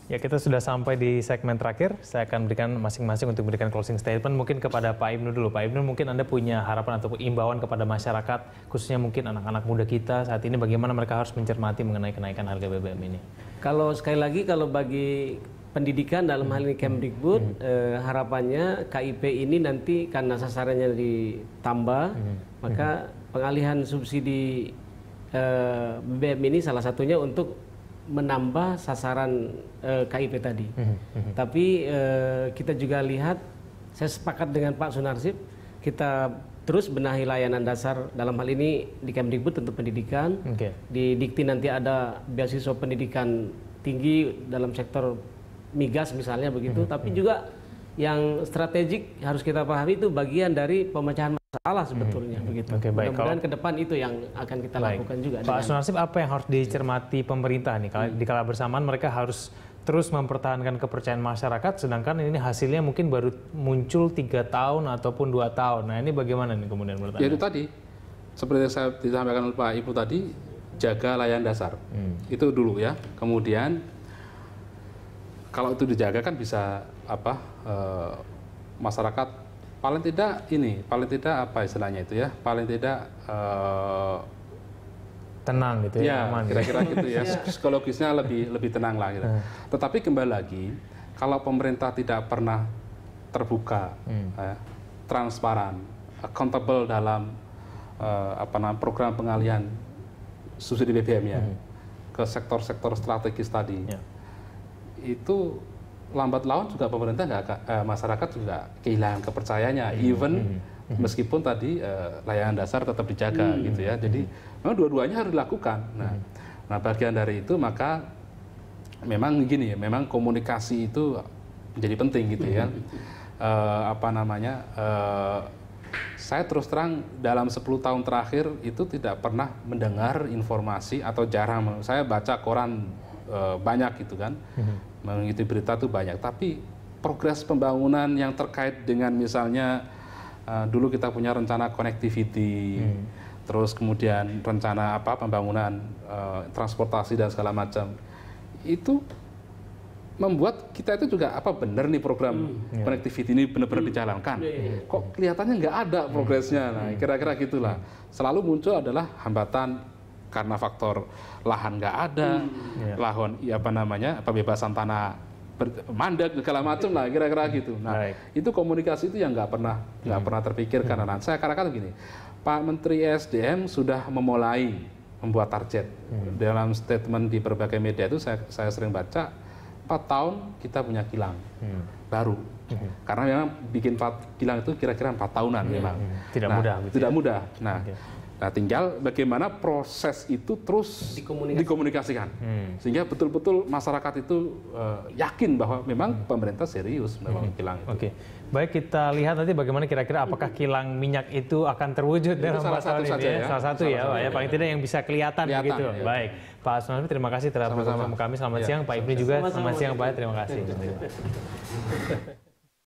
Ya, kita sudah sampai di segmen terakhir. Saya akan berikan masing-masing untuk memberikan closing statement. Mungkin kepada Pak Ibnu dulu. Pak Ibnu, mungkin Anda punya harapan atau imbauan kepada masyarakat, khususnya mungkin anak-anak muda kita saat ini, bagaimana mereka harus mencermati mengenai kenaikan harga BBM ini? Kalau sekali lagi, kalau bagi pendidikan dalam hal ini Kemdikbud, harapannya KIP ini nanti karena sasarannya ditambah, maka pengalihan subsidi BBM ini salah satunya untuk menambah sasaran KIP tadi. Tapi kita juga lihat, saya sepakat dengan Pak Sunarsip, kita terus benahi layanan dasar dalam hal ini di Kemdikbud tentu pendidikan. Di Dikti nanti ada beasiswa pendidikan tinggi dalam sektor migas misalnya begitu. Tapi juga yang strategik harus kita pahami itu bagian dari pemecahan masalah sebetulnya begitu. Mudah-mudahan ke depan itu yang akan kita lakukan juga. Pak Sunarsip, apa yang harus dicermati pemerintah nih? Di kala bersamaan mereka harus terus mempertahankan kepercayaan masyarakat, sedangkan ini hasilnya mungkin baru muncul 3 tahun ataupun 2 tahun. Nah, ini bagaimana nih kemudian menurut Anda? Ya itu tadi, seperti yang saya disampaikan oleh Pak Ibu tadi, jaga layanan dasar. Itu dulu ya. Kemudian kalau itu dijaga kan bisa masyarakat paling tidak apa istilahnya itu ya, paling tidak tenang gitu ya, aman. Kira-kira gitu ya, psikologisnya lebih tenang lah gitu. Tetapi kembali lagi, kalau pemerintah tidak pernah terbuka, transparan, accountable dalam program pengalihan subsidi BBM-nya ke sektor-sektor strategis tadi, itu lambat laun juga pemerintah masyarakat juga kehilangan kepercayaannya, even meskipun tadi layanan dasar tetap dijaga gitu ya. Jadi memang dua-duanya harus dilakukan. Nah, bagian dari itu maka memang gini ya, memang komunikasi itu menjadi penting gitu ya. Saya terus terang dalam 10 tahun terakhir itu tidak pernah mendengar informasi atau jarang, saya baca koran banyak gitu kan, mengikuti berita tuh banyak, tapi progres pembangunan yang terkait dengan misalnya dulu kita punya rencana connectivity, terus kemudian rencana pembangunan transportasi dan segala macam, itu membuat kita itu juga benar nih program connectivity ini benar-benar dijalankan, kok kelihatannya nggak ada progresnya. Nah, kira-kira gitulah. Selalu muncul adalah hambatan karena faktor lahan nggak ada, pembebasan tanah mandek segala macam lah, kira-kira gitu. Nah, itu komunikasi itu yang nggak pernah terpikirkan. Nah, saya katakan begini, Pak Menteri SDM sudah memulai membuat target. Dalam statement di berbagai media itu saya sering baca, 4 tahun kita punya kilang baru. Karena memang bikin kilang itu kira-kira 4 tahunan memang. Tidak mudah. Tidak mudah. Nah, tinggal bagaimana proses itu terus dikomunikasikan, sehingga betul-betul masyarakat itu yakin bahwa memang pemerintah serius memang kilang itu. Baik, kita lihat nanti bagaimana kira-kira apakah kilang minyak itu akan terwujud dalam 4 tahun ini ya. Salah satu ya, Pak, ya, paling tidak yang bisa kelihatan begitu. Ya. Baik, Pak Sunarsip, terima kasih telah bergabung sama kami. Selamat siang, Pak Ibnu juga. Selamat siang, Pak. Terima kasih.